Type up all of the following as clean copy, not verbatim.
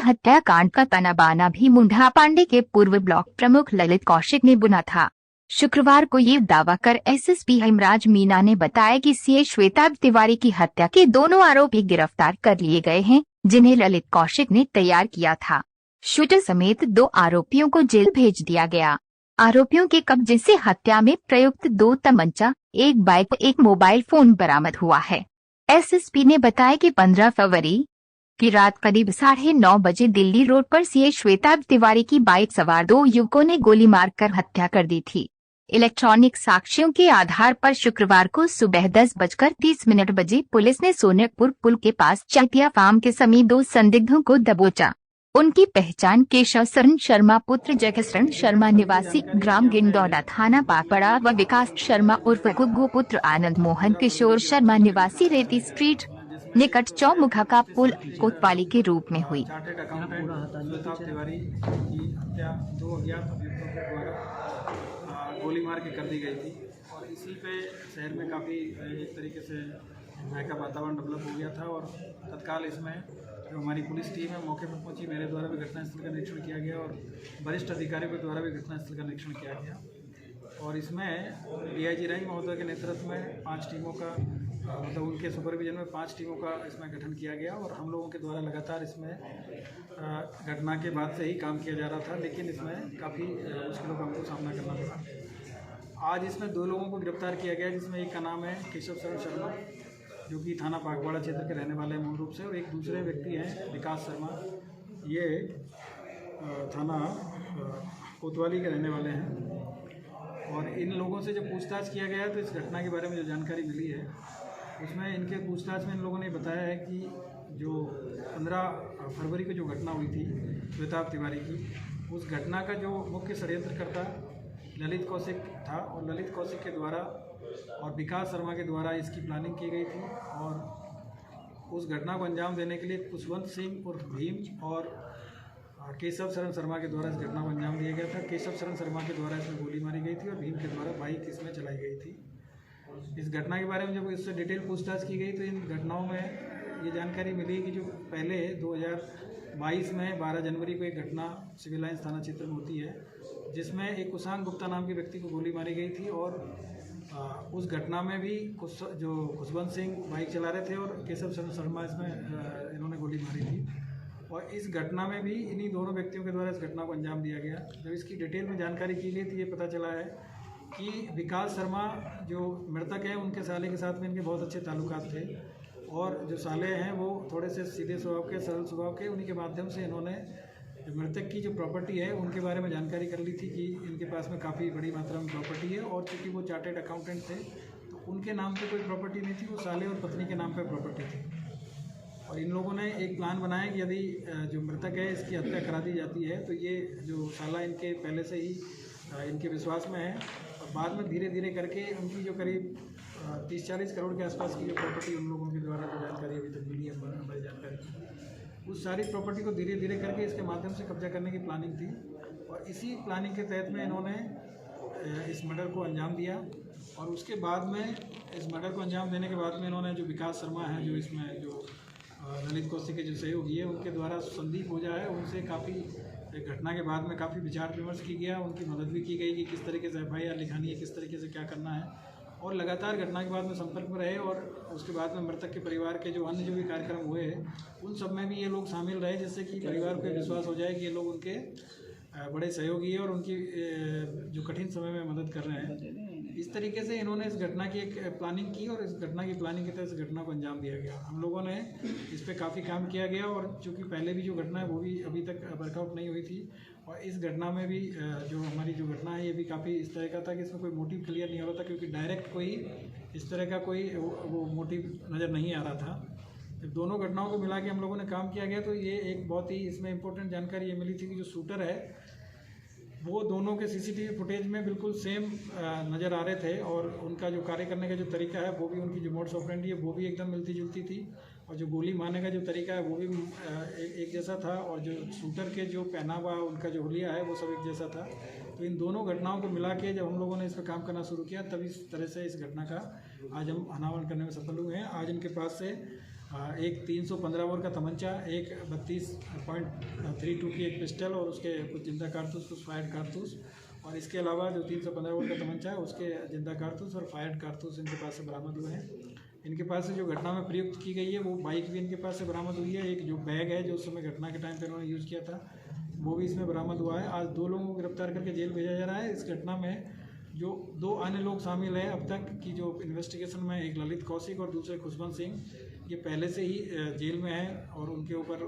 हत्याकांड का तना बाना भी मुंडा पांडे के पूर्व ब्लॉक प्रमुख ललित कौशिक ने बुना था। शुक्रवार को ये दावा कर एसएसपी हेमराज मीना ने बताया कि सीए श्वेता तिवारी की हत्या के दोनों आरोपी गिरफ्तार कर लिए गए हैं, जिन्हें ललित कौशिक ने तैयार किया था। शूटर समेत 2 आरोपियों को जेल भेज दिया गया। आरोपियों के कब्जे से हत्या में प्रयुक्त 2 तमंचा, 1 बाइक, 1 मोबाइल फोन बरामद हुआ है। एसएसपी ने बताया कि 15 फरवरी की रात करीब 9:30 बजे दिल्ली रोड पर सीए श्वेता तिवारी की बाइक सवार 2 युवकों ने गोली मारकर हत्या कर दी थी। इलेक्ट्रॉनिक साक्ष्यों के आधार पर शुक्रवार को सुबह 10:30 बजे पुलिस ने सोनकपुर पुल के पास चैतिया फार्म के समीप 2 संदिग्धों को दबोचा। उनकी पहचान केशव शरण शर्मा पुत्र जगशरण शर्मा निवासी ग्राम गिंडौडा थाना पापड़ा व विकास शर्मा उर्फ गुग्गू पुत्र आनंद मोहन किशोर शर्मा निवासी रेती स्ट्रीट निकट चौमुखा का पुल कोतवाली के रूप में हुई। चार्टर्ड अकाउंटेंट श्वेता तिवारी की हत्या 2 अज्ञात अभियुक्तों के द्वारा गोली मार के कर दी गई थी और इसी पे शहर में काफ़ी एक तरीके से भय का वातावरण डेवलप हो गया था और तत्काल इसमें जो हमारी पुलिस टीम है मौके पर पहुंची। मेरे द्वारा भी घटनास्थल का निरीक्षण किया गया और वरिष्ठ अधिकारियों के द्वारा भी घटनास्थल का निरीक्षण किया गया और इसमें डीआईजी रैंक महोदय के नेतृत्व में 5 टीमों का मतलब उनके सुपरविजन में 5 टीमों का इसमें गठन किया गया और हम लोगों के द्वारा लगातार इसमें घटना के बाद से ही काम किया जा रहा था, लेकिन इसमें काफ़ी मुश्किलों का हमको सामना करना पड़ा। आज इसमें 2 लोगों को गिरफ्तार किया गया, जिसमें एक का नाम है केशव शरण शर्मा जो कि थाना पागवाड़ा क्षेत्र के रहने वाले हैं मूल रूप से, और एक दूसरे व्यक्ति हैं विकास शर्मा, ये थाना कोतवाली के रहने वाले हैं। और इन लोगों से जब पूछताछ किया गया तो इस घटना के बारे में जो जानकारी मिली है उसमें इनके पूछताछ में इन लोगों ने बताया है कि जो 15 फरवरी को जो घटना हुई थी श्वेता तिवारी की, उस घटना का जो मुख्य षड्यंत्रकर्ता ललित कौशिक था और ललित कौशिक के द्वारा और विकास शर्मा के द्वारा इसकी प्लानिंग की गई थी और उस घटना को अंजाम देने के लिए खुशवंत सिंह उर्फ भीम और केशव शरण शर्मा के द्वारा इस घटना को अंजाम दिया गया था। केशव शरण शर्मा के द्वारा इसमें गोली मारी गई थी और भीम के द्वारा बाइक इसमें चलाई गई थी। इस घटना के बारे में जब इससे डिटेल पूछताछ की गई तो इन घटनाओं में ये जानकारी मिली कि जो पहले 2022 में 12 जनवरी को एक घटना सिविल लाइन्स थाना क्षेत्र में होती है जिसमें एक कुशांग गुप्ता नाम के व्यक्ति को गोली मारी गई थी और उस घटना में भी जो खुशवंत सिंह बाइक चला रहे थे और केशव शरण शर्मा इसमें इन्होंने गोली मारी थी और इस घटना में भी इन्हीं दोनों व्यक्तियों के द्वारा इस घटना को अंजाम दिया गया। जब इसकी डिटेल में जानकारी की गई तो ये पता चला है कि विकास शर्मा जो मृतक है उनके साले के साथ में इनके बहुत अच्छे ताल्लुकात थे और जो साले हैं वो थोड़े से सीधे स्वभाव के, सरल स्वभाव के, उन्हीं के माध्यम से इन्होंने मृतक की जो प्रॉपर्टी है उनके बारे में जानकारी कर ली थी कि इनके पास में काफ़ी बड़ी मात्रा में प्रॉपर्टी है और चूँकि वो चार्टर्ड अकाउंटेंट थे तो उनके नाम पे कोई प्रॉपर्टी नहीं थी, वो साले और पत्नी के नाम पे प्रॉपर्टी थी। और इन लोगों ने एक प्लान बनाया कि यदि जो मृतक है इसकी हत्या करा दी जाती है तो ये जो साला इनके पहले से ही इनके विश्वास में है और बाद में धीरे धीरे करके उनकी जो करीब 30-40 करोड़ के आसपास की जो प्रॉपर्टी उन लोगों के द्वारा जो जानकारी अभी तक मिली है हमारी जानकारी, उस सारी प्रॉपर्टी को धीरे धीरे करके इसके माध्यम से कब्जा करने की प्लानिंग थी और इसी प्लानिंग के तहत में इन्होंने इस मर्डर को अंजाम दिया। और उसके बाद में इस मर्डर को अंजाम देने के बाद में इन्होंने जो विकास शर्मा है जो इसमें जो ललित कौशिक के जो सहयोगी है उनके द्वारा संदीप ओझा है उनसे काफ़ी घटना के बाद में काफ़ी विचार विमर्श की गया, उनकी मदद भी की गई कि किस तरीके से FIR लिखानी है, किस तरीके से क्या करना है और लगातार घटना के बाद में संपर्क में रहे और उसके बाद में मृतक के परिवार के जो अन्य जो भी कार्यक्रम हुए उन सब में भी ये लोग शामिल रहे जिससे कि परिवार को विश्वास हो जाए कि ये लोग उनके बड़े सहयोगी है और उनकी जो कठिन समय में मदद कर रहे हैं। इस तरीके से इन्होंने इस घटना की एक प्लानिंग की और इस घटना की प्लानिंग के तहत इस घटना को अंजाम दिया गया। हम लोगों ने इस पर काफ़ी काम किया गया और चूँकि पहले भी जो घटना है वो भी अभी तक वर्कआउट नहीं हुई थी और इस घटना में भी जो हमारी जो घटना है ये भी काफ़ी इस तरह का था कि इसमें कोई मोटिव क्लियर नहीं हो रहा था क्योंकि डायरेक्ट कोई इस तरह का कोई वो मोटिव नज़र नहीं आ रहा था। जब दोनों घटनाओं को मिला के हम लोगों ने काम किया गया तो ये एक बहुत ही इसमें इम्पोर्टेंट जानकारी ये मिली थी कि जो शूटर है वो दोनों के CCTV फुटेज में बिल्कुल सेम नज़र आ रहे थे और उनका जो कार्य करने का जो तरीका है वो भी, उनकी जो मोड्स ऑपरेंडी है वो भी एकदम मिलती जुलती थी और जो गोली मारने का जो तरीका है वो भी एक जैसा था और जो शूटर के जो पहनावा उनका जो हुलिया है वो सब एक जैसा था। तो इन दोनों घटनाओं को मिला के जब हम लोगों ने इस पर काम करना शुरू किया तब इस तरह से इस घटना का आज हम अनावरण करने में सफल हुए हैं। आज इनके पास से एक 315 बोर का तमंचा, एक 32.32 की एक पिस्टल और उसके कुछ जिंदा कारतूस, कुछ फायर्ड कारतूस, और इसके अलावा जो 315 बोर का तमंचा है उसके जिंदा कारतूस और फायर्ड कारतूस इनके पास से बरामद हुए हैं। इनके पास से जो घटना में प्रयुक्त की गई है वो बाइक भी इनके पास से बरामद हुई है। एक जो बैग है जो उस समय घटना के टाइम पर उन्होंने यूज़ किया था वो भी इसमें बरामद हुआ है। आज 2 लोगों को गिरफ्तार करके जेल भेजा जा रहा है। इस घटना में जो 2 अन्य लोग शामिल हैं अब तक की जो इन्वेस्टिगेशन में, एक ललित कौशिक और दूसरे खुशवंत सिंह, ये पहले से ही जेल में हैं और उनके ऊपर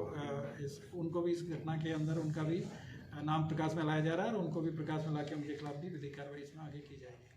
उनको भी इस घटना के अंदर उनका भी नाम प्रकाश में लाया जा रहा है और उनको भी प्रकाश में ला के उनके खिलाफ भी विधिक कार्रवाई इसमें आगे की जाएगी।